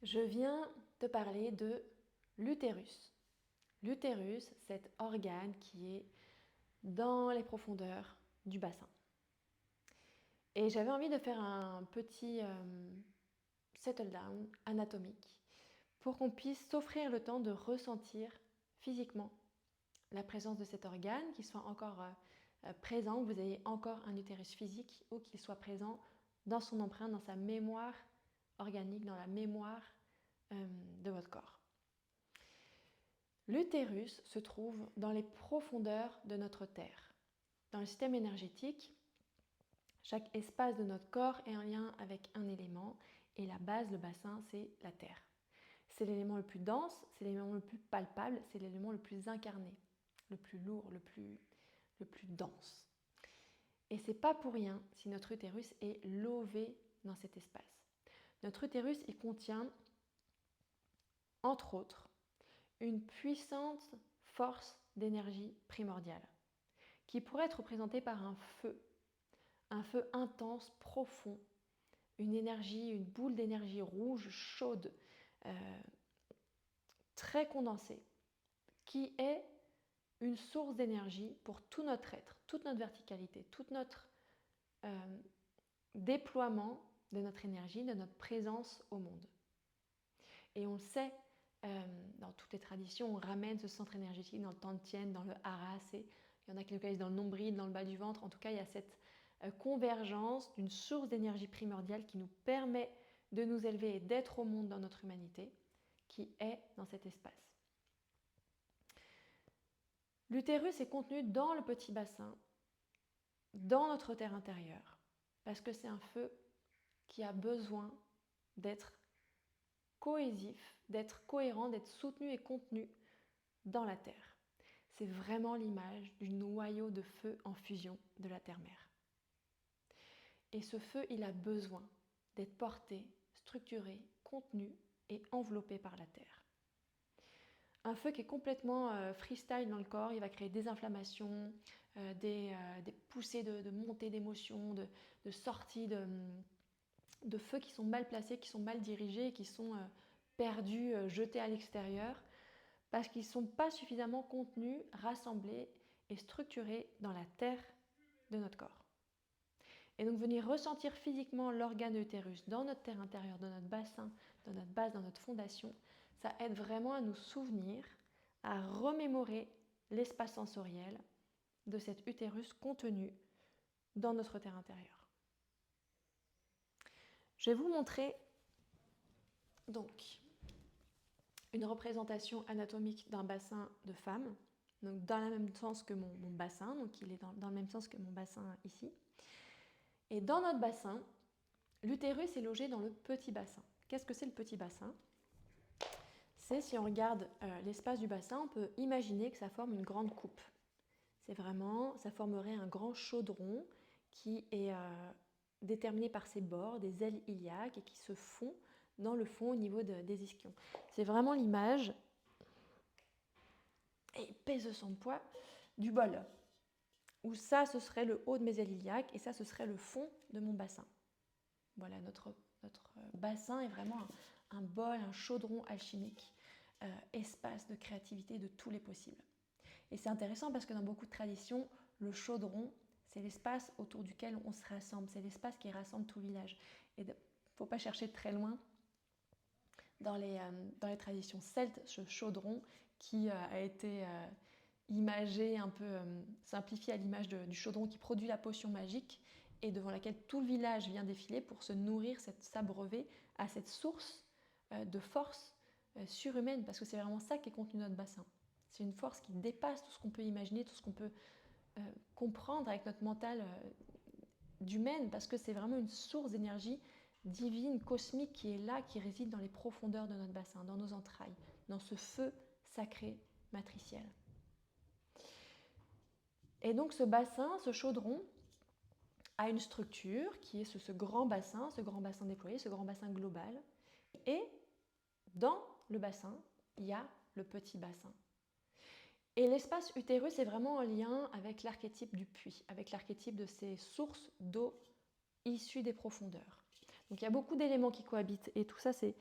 Je viens te parler de l'utérus. L'utérus, cet organe qui est dans les profondeurs du bassin. Et j'avais envie de faire un petit settle down anatomique pour qu'on puisse s'offrir le temps de ressentir physiquement la présence de cet organe, qu'il soit encore présent, que vous ayez encore un utérus physique ou qu'il soit présent dans son empreinte, dans sa mémoire organique, dans la mémoire de votre corps. L'utérus se trouve dans les profondeurs de notre Terre. Dans le système énergétique, chaque espace de notre corps est en lien avec un élément et la base, le bassin, c'est la Terre. C'est l'élément le plus dense, c'est l'élément le plus palpable, c'est l'élément le plus incarné, le plus lourd, le plus dense. Et c'est pas pour rien si notre utérus est lové dans cet espace. Notre utérus, il contient, entre autres, une puissante force d'énergie primordiale qui pourrait être représentée par un feu intense, profond, une énergie, une boule d'énergie rouge, chaude, très condensée, qui est une source d'énergie pour tout notre être, toute notre verticalité, tout notre déploiement de notre énergie, de notre présence au monde. Et on le sait, dans toutes les traditions, on ramène ce centre énergétique dans le Tantien, dans le Hara, il y en a qui le localisent dans le nombril, dans le bas du ventre. En tout cas, il y a cette convergence d'une source d'énergie primordiale qui nous permet de nous élever et d'être au monde dans notre humanité, qui est dans cet espace. L'utérus est contenu dans le petit bassin, dans notre terre intérieure, parce que c'est un feu qui a besoin d'être cohésif, d'être cohérent, d'être soutenu et contenu dans la terre. C'est vraiment l'image du noyau de feu en fusion de la terre-mère. Et ce feu, il a besoin d'être porté, structuré, contenu et enveloppé par la terre. Un feu qui est complètement freestyle dans le corps, il va créer des inflammations, des poussées de montée d'émotions, de sorties de feux qui sont mal placés, qui sont mal dirigés, qui sont perdus, jetés à l'extérieur, parce qu'ils ne sont pas suffisamment contenus, rassemblés et structurés dans la terre de notre corps. Et donc venir ressentir physiquement l'organe de l'utérus dans notre terre intérieure, dans notre bassin, dans notre base, dans notre fondation, ça aide vraiment à nous souvenir, à remémorer l'espace sensoriel de cet utérus contenu dans notre terre intérieure. Je vais vous montrer donc une représentation anatomique d'un bassin de femme, donc dans le même sens que mon bassin, donc il est dans le même sens que mon bassin ici. Et dans notre bassin, l'utérus est logé dans le petit bassin. Qu'est-ce que c'est le petit bassin ? C'est, si on regarde l'espace du bassin, on peut imaginer que ça forme une grande coupe. C'est vraiment, ça formerait un grand chaudron qui est déterminé par ses bords, des ailes iliaques, et qui se fond dans le fond au niveau des ischions. C'est vraiment l'image, et il pèse son poids, du bol. Où ça, ce serait le haut de mes ailes iliaques, et ça, ce serait le fond de mon bassin. Voilà, notre bassin est vraiment un bol, un chaudron alchimique, espace de créativité de tous les possibles. Et c'est intéressant parce que dans beaucoup de traditions, le chaudron, c'est l'espace autour duquel on se rassemble, c'est l'espace qui rassemble tout le village. Et il ne faut pas chercher très loin dans les traditions celtes, ce chaudron qui a été imagé, un peu simplifié à l'image du chaudron qui produit la potion magique et devant laquelle tout le village vient défiler pour se nourrir, s'abreuver à cette source de force surhumaine, parce que c'est vraiment ça qui est contenu dans notre bassin. C'est une force qui dépasse tout ce qu'on peut imaginer, tout ce qu'on peut comprendre avec notre mental d'humaine, parce que c'est vraiment une source d'énergie divine, cosmique qui est là, qui réside dans les profondeurs de notre bassin, dans nos entrailles, dans ce feu sacré matriciel. Et donc ce bassin, ce chaudron, a une structure qui est ce grand bassin déployé, ce grand bassin global. Et dans le bassin, il y a le petit bassin. Et l'espace utérus est vraiment en lien avec l'archétype du puits, avec l'archétype de ces sources d'eau issues des profondeurs. Donc il y a beaucoup d'éléments qui cohabitent et tout ça c'est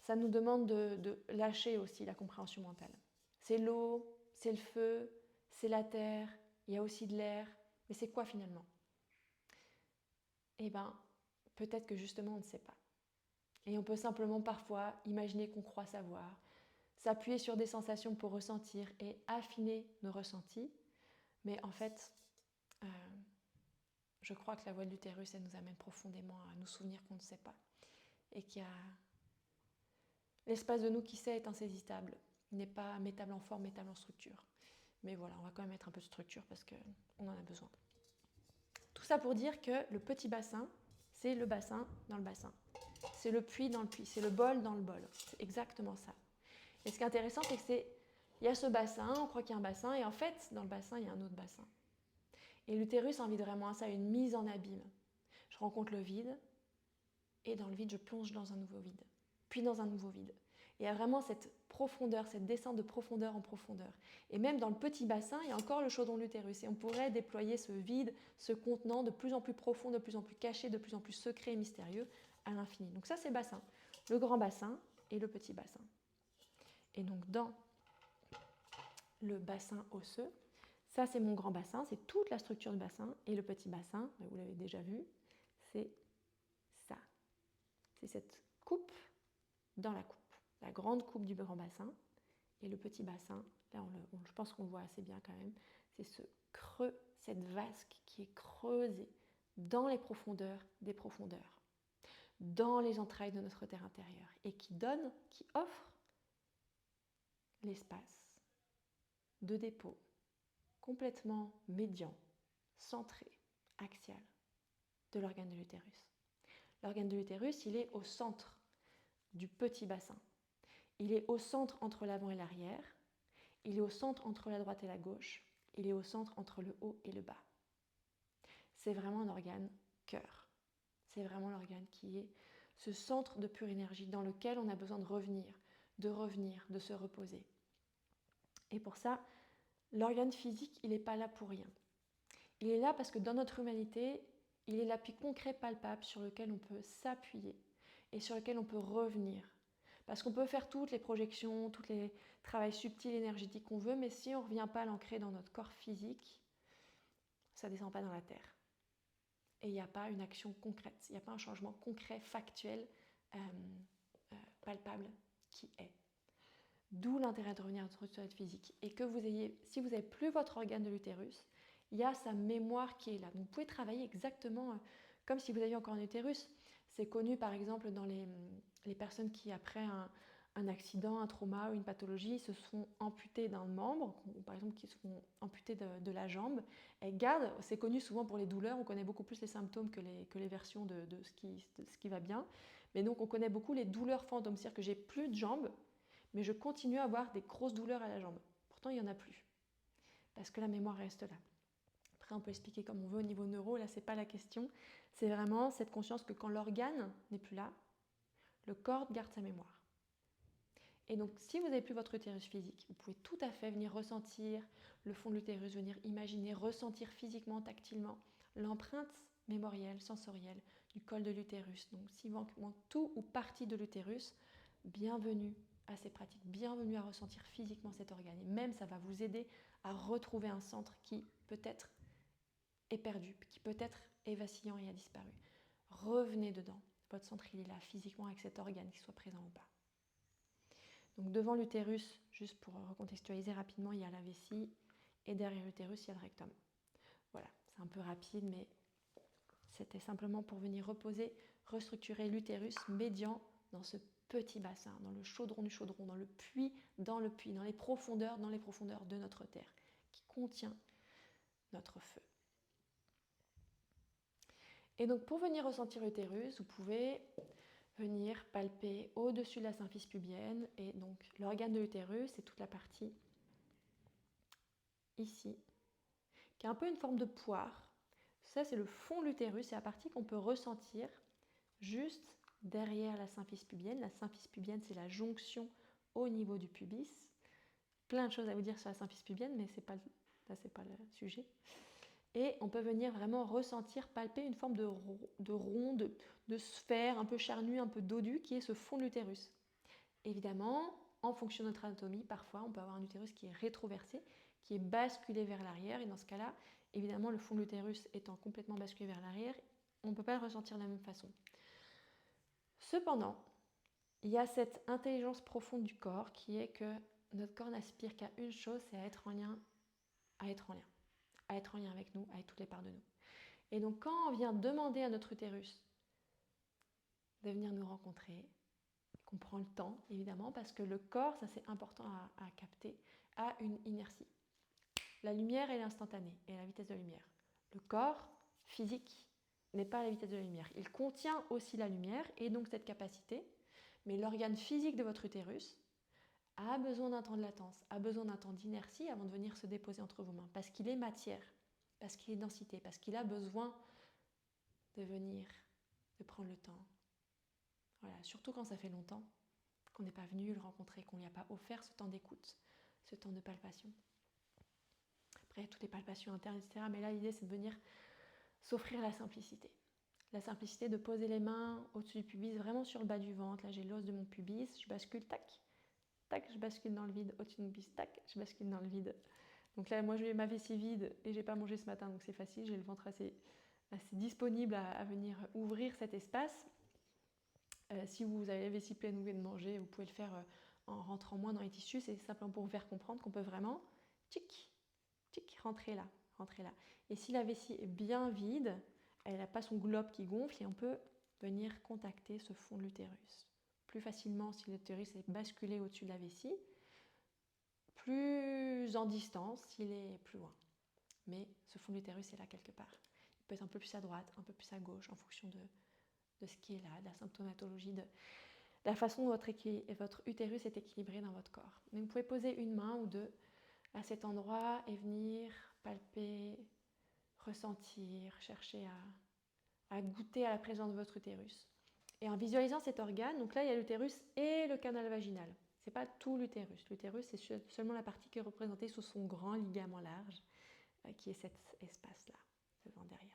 ça nous demande de lâcher aussi la compréhension mentale. C'est l'eau, c'est le feu, c'est la terre, il y a aussi de l'air, mais c'est quoi finalement? Eh bien, peut-être que justement on ne sait pas. Et on peut simplement parfois imaginer qu'on croit savoir, s'appuyer sur des sensations pour ressentir et affiner nos ressentis, mais en fait, je crois que la voie de l'utérus, elle nous amène profondément à nous souvenir qu'on ne sait pas. Et qu'il y a l'espace de nous qui sait est insaisissable. Il n'est pas mettable en forme, mettable en structure. Mais voilà, on va quand même mettre un peu de structure parce qu'on en a besoin. Tout ça pour dire que le petit bassin, c'est le bassin dans le bassin. C'est le puits dans le puits, c'est le bol dans le bol. C'est exactement ça. Et ce qui est intéressant, c'est que il y a ce bassin, on croit qu'il y a un bassin, et en fait, dans le bassin, il y a un autre bassin. Et l'utérus invite vraiment à ça, une mise en abîme. Je rencontre le vide, et dans le vide, je plonge dans un nouveau vide, puis dans un nouveau vide. Et il y a vraiment cette profondeur, cette descente de profondeur en profondeur. Et même dans le petit bassin, il y a encore le chaudron de l'utérus. Et on pourrait déployer ce vide, ce contenant de plus en plus profond, de plus en plus caché, de plus en plus secret et mystérieux à l'infini. Donc ça, c'est le bassin. Le grand bassin et le petit bassin. Et donc dans le bassin osseux, ça c'est mon grand bassin, c'est toute la structure du bassin. Et le petit bassin, vous l'avez déjà vu, c'est ça. C'est cette coupe dans la coupe. La grande coupe du grand bassin et le petit bassin, là je pense qu'on le voit assez bien quand même, c'est ce creux, cette vasque qui est creusée dans les profondeurs des profondeurs, dans les entrailles de notre terre intérieure et qui donne, qui offre l'espace de dépôt complètement médian, centré, axial de l'organe de l'utérus. L'organe de l'utérus, il est au centre du petit bassin. Il est au centre entre l'avant et l'arrière. Il est au centre entre la droite et la gauche. Il est au centre entre le haut et le bas. C'est vraiment un organe cœur. C'est vraiment l'organe qui est ce centre de pure énergie dans lequel on a besoin de revenir, de se reposer. Et pour ça, l'organe physique, il n'est pas là pour rien. Il est là parce que dans notre humanité, il est l'appui concret, palpable sur lequel on peut s'appuyer et sur lequel on peut revenir. Parce qu'on peut faire toutes les projections, tous les travails subtils, énergétiques qu'on veut, mais si on ne revient pas à l'ancrer dans notre corps physique, ça ne descend pas dans la terre. Et il n'y a pas une action concrète, il n'y a pas un changement concret, factuel, palpable qui est. D'où l'intérêt de revenir à notre état physique. Et que si vous n'avez plus votre organe de l'utérus, il y a sa mémoire qui est là. Donc vous pouvez travailler exactement comme si vous aviez encore un utérus. C'est connu par exemple dans les personnes qui, après un accident, un trauma ou une pathologie, se sont amputées d'un membre, ou par exemple qui se font amputer de la jambe. Elles gardent, c'est connu souvent pour les douleurs, on connaît beaucoup plus les symptômes que les versions de ce qui va bien. Mais donc on connaît beaucoup les douleurs fantômes, c'est-à-dire que j'ai plus de jambes, mais je continue à avoir des grosses douleurs à la jambe. Pourtant, il n'y en a plus, parce que la mémoire reste là. Après, on peut expliquer comme on veut au niveau neuro, là, ce n'est pas la question. C'est vraiment cette conscience que quand l'organe n'est plus là, le corps garde sa mémoire. Et donc, si vous n'avez plus votre utérus physique, vous pouvez tout à fait venir ressentir le fond de l'utérus, venir imaginer, ressentir physiquement, tactilement, l'empreinte mémorielle, sensorielle du col de l'utérus. Donc, s'il manque tout ou partie de l'utérus, bienvenue à ces pratiques, bienvenue à ressentir physiquement cet organe. Et même, ça va vous aider à retrouver un centre qui peut-être est perdu, qui peut-être est vacillant et a disparu. Revenez dedans. Votre centre, il est là physiquement avec cet organe, qu'il soit présent ou pas. Donc devant l'utérus, juste pour recontextualiser rapidement, il y a la vessie et derrière l'utérus, il y a le rectum. Voilà, c'est un peu rapide, mais c'était simplement pour venir reposer, restructurer l'utérus médian dans ce petit bassin, dans le chaudron du chaudron, dans le puits, dans les profondeurs de notre terre, qui contient notre feu. Et donc pour venir ressentir l'utérus, vous pouvez venir palper au-dessus de la symphyse pubienne, et donc l'organe de l'utérus, c'est toute la partie ici, qui est un peu une forme de poire. Ça, c'est le fond de l'utérus, c'est la partie qu'on peut ressentir juste derrière la symphyse pubienne. La symphyse pubienne, c'est la jonction au niveau du pubis. Plein de choses à vous dire sur la symphyse pubienne, mais là, c'est pas le sujet. Et on peut venir vraiment ressentir, palper une forme de rond, de sphère un peu charnue, un peu dodue, qui est ce fond de l'utérus. Évidemment, en fonction de notre anatomie, parfois on peut avoir un utérus qui est rétroversé, qui est basculé vers l'arrière, et dans ce cas-là, évidemment, le fond de l'utérus étant complètement basculé vers l'arrière, on ne peut pas le ressentir de la même façon. Cependant, il y a cette intelligence profonde du corps qui est que notre corps n'aspire qu'à une chose, c'est à être en lien avec nous, avec toutes les parts de nous. Et donc quand on vient demander à notre utérus de venir nous rencontrer, qu'on prend le temps évidemment, parce que le corps, ça c'est important à capter, a une inertie. La lumière elle est instantanée et à la vitesse de la lumière. Le corps physique n'est pas à la vitesse de la lumière. Il contient aussi la lumière et donc cette capacité, mais l'organe physique de votre utérus a besoin d'un temps de latence, a besoin d'un temps d'inertie avant de venir se déposer entre vos mains, parce qu'il est matière, parce qu'il est densité, parce qu'il a besoin de venir, de prendre le temps. Voilà, surtout quand ça fait longtemps qu'on n'est pas venu le rencontrer, qu'on ne lui a pas offert ce temps d'écoute, ce temps de palpation. Après, toutes les palpations internes, etc. Mais là, l'idée, c'est de venir s'offrir la simplicité. La simplicité de poser les mains au-dessus du pubis, vraiment sur le bas du ventre. Là, j'ai l'os de mon pubis, je bascule, tac, tac, je bascule dans le vide, au-dessus de mon pubis, tac, je bascule dans le vide. Donc là, moi, j'ai ma vessie vide et j'ai pas mangé ce matin, donc c'est facile. J'ai le ventre assez disponible à venir ouvrir cet espace. Si vous avez la vessie pleine, vous venez de manger, vous pouvez le faire en rentrant moins dans les tissus. C'est simplement pour vous faire comprendre qu'on peut vraiment, tic, tic, rentrer là. Et si la vessie est bien vide, elle n'a pas son globe qui gonfle et on peut venir contacter ce fond de l'utérus. Plus facilement si l'utérus est basculé au-dessus de la vessie, plus en distance s'il est plus loin. Mais ce fond de l'utérus est là quelque part. Il peut être un peu plus à droite, un peu plus à gauche en fonction de ce qui est là, de la symptomatologie, de la façon dont votre utérus est équilibré dans votre corps. Mais vous pouvez poser une main ou deux à cet endroit et venir palper, ressentir, chercher à goûter à la présence de votre utérus. Et en visualisant cet organe, donc là il y a l'utérus et le canal vaginal. Ce n'est pas tout l'utérus. L'utérus, c'est seulement la partie qui est représentée sous son grand ligament large, qui est cet espace-là, devant, derrière.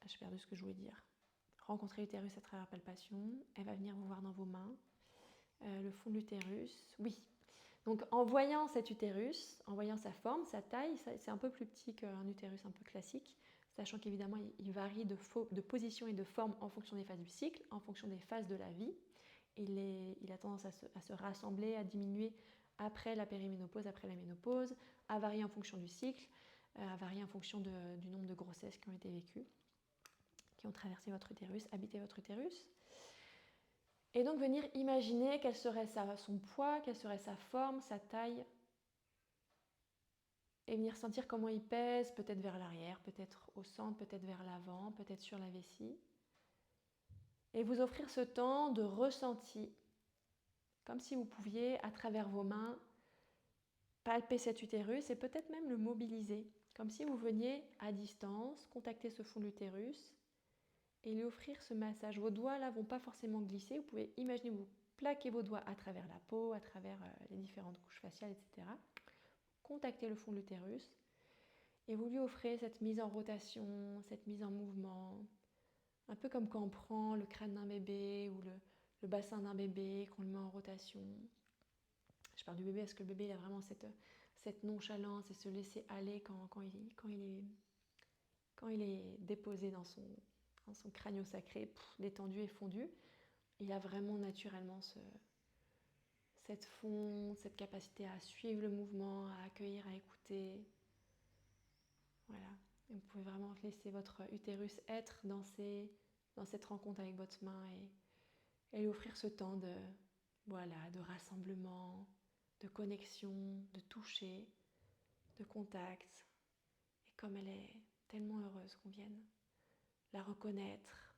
J'ai perdu ce que je voulais dire. Rencontrer l'utérus à travers la palpation. Elle va venir vous voir dans vos mains. Le fond de l'utérus, oui. Donc en voyant cet utérus, en voyant sa forme, sa taille, c'est un peu plus petit qu'un utérus un peu classique, sachant qu'évidemment il varie de position et de forme en fonction des phases du cycle, en fonction des phases de la vie. Il a tendance à se rassembler, à diminuer après la périménopause, après la ménopause, à varier en fonction du cycle, à varier en fonction du nombre de grossesses qui ont été vécues, qui ont traversé votre utérus, habité votre utérus. Et donc venir imaginer quel serait son poids, quelle serait sa forme, sa taille, et venir sentir comment il pèse, peut-être vers l'arrière, peut-être au centre, peut-être vers l'avant, peut-être sur la vessie. Et vous offrir ce temps de ressenti, comme si vous pouviez, à travers vos mains, palper cet utérus et peut-être même le mobiliser, comme si vous veniez à distance, contacter ce fond de l'utérus et lui offrir ce massage. Vos doigts là vont pas forcément glisser, vous pouvez imaginer vous plaquer vos doigts à travers la peau, à travers les différentes couches faciales, etc. Contactez le fond de l'utérus et vous lui offrez cette mise en rotation, cette mise en mouvement, un peu comme quand on prend le crâne d'un bébé ou le bassin d'un bébé, qu'on le met en rotation. Je parle du bébé parce que le bébé il a vraiment cette nonchalance et se laisser aller quand il est déposé dans son crânio sacré, détendu et fondu. Il a vraiment naturellement cette capacité à suivre le mouvement, à accueillir, à écouter. Voilà. Et vous pouvez vraiment laisser votre utérus être dans cette rencontre avec votre main et lui offrir ce temps de rassemblement, de connexion, de toucher, de contact. Et comme elle est tellement heureuse qu'on vienne la reconnaître,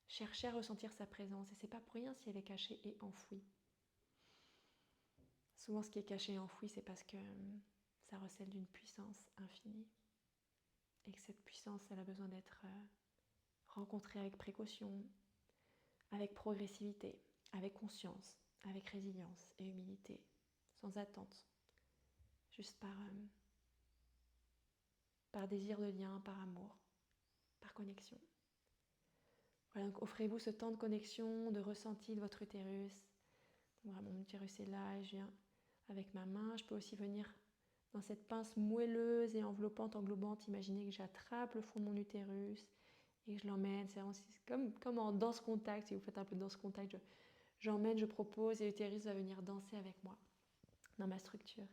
chercher à ressentir sa présence. Et c'est pas pour rien si elle est cachée et enfouie. Souvent ce qui est caché et enfoui, c'est parce que ça recèle d'une puissance infinie. Et que cette puissance, elle a besoin d'être rencontrée avec précaution, avec progressivité, avec conscience, avec résilience et humilité, sans attente, juste par désir de lien, par amour, par connexion. Voilà, donc offrez-vous ce temps de connexion, de ressenti de votre utérus. Donc vraiment, mon utérus est là et je viens avec ma main. Je peux aussi venir dans cette pince moelleuse et enveloppante, englobante. Imaginez que j'attrape le fond de mon utérus et je l'emmène. C'est comme en danse contact. Si vous faites un peu de danse contact, j'emmène, je propose et l'utérus va venir danser avec moi dans ma structure.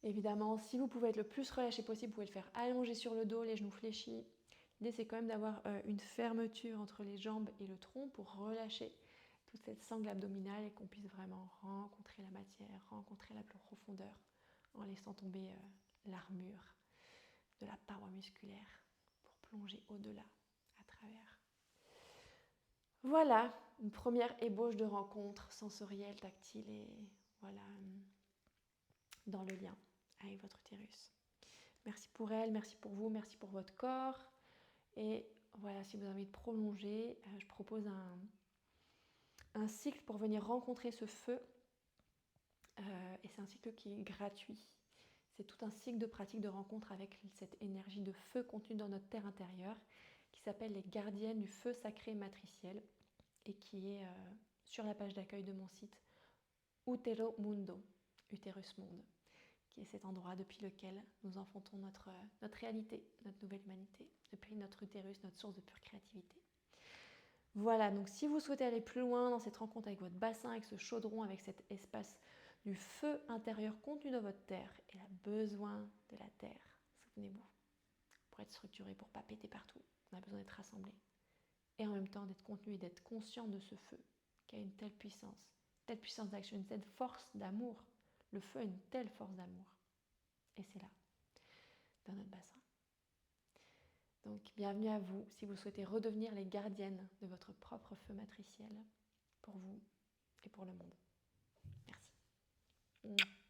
Évidemment, si vous pouvez être le plus relâché possible, vous pouvez le faire allonger sur le dos, les genoux fléchis. L'idée, c'est quand même d'avoir une fermeture entre les jambes et le tronc pour relâcher toute cette sangle abdominale et qu'on puisse vraiment rencontrer la matière, rencontrer la profondeur en laissant tomber l'armure de la paroi musculaire pour plonger au-delà, à travers. Voilà, une première ébauche de rencontre sensorielle, tactile et voilà, dans le lien avec votre utérus. Merci pour elle, merci pour vous, merci pour votre corps. Et voilà, si vous avez envie de prolonger, je propose un cycle pour venir rencontrer ce feu. Et c'est un cycle qui est gratuit. C'est tout un cycle de pratique de rencontre avec cette énergie de feu contenue dans notre terre intérieure qui s'appelle les gardiennes du feu sacré matriciel et qui est sur la page d'accueil de mon site Utero Mundo, Utérus Monde, qui est cet endroit depuis lequel nous enfantons notre réalité, notre nouvelle humanité, depuis notre utérus, notre source de pure créativité. Voilà, donc si vous souhaitez aller plus loin dans cette rencontre avec votre bassin, avec ce chaudron, avec cet espace du feu intérieur contenu dans votre terre, et a besoin de la terre, souvenez-vous, pour être structuré, pour ne pas péter partout, on a besoin d'être rassemblé. Et en même temps d'être contenu et d'être conscient de ce feu, qui a une telle puissance d'action, une telle force d'amour. Le feu a une telle force d'amour. Et c'est là, dans notre bassin. Donc, bienvenue à vous si vous souhaitez redevenir les gardiennes de votre propre feu matriciel pour vous et pour le monde. Merci.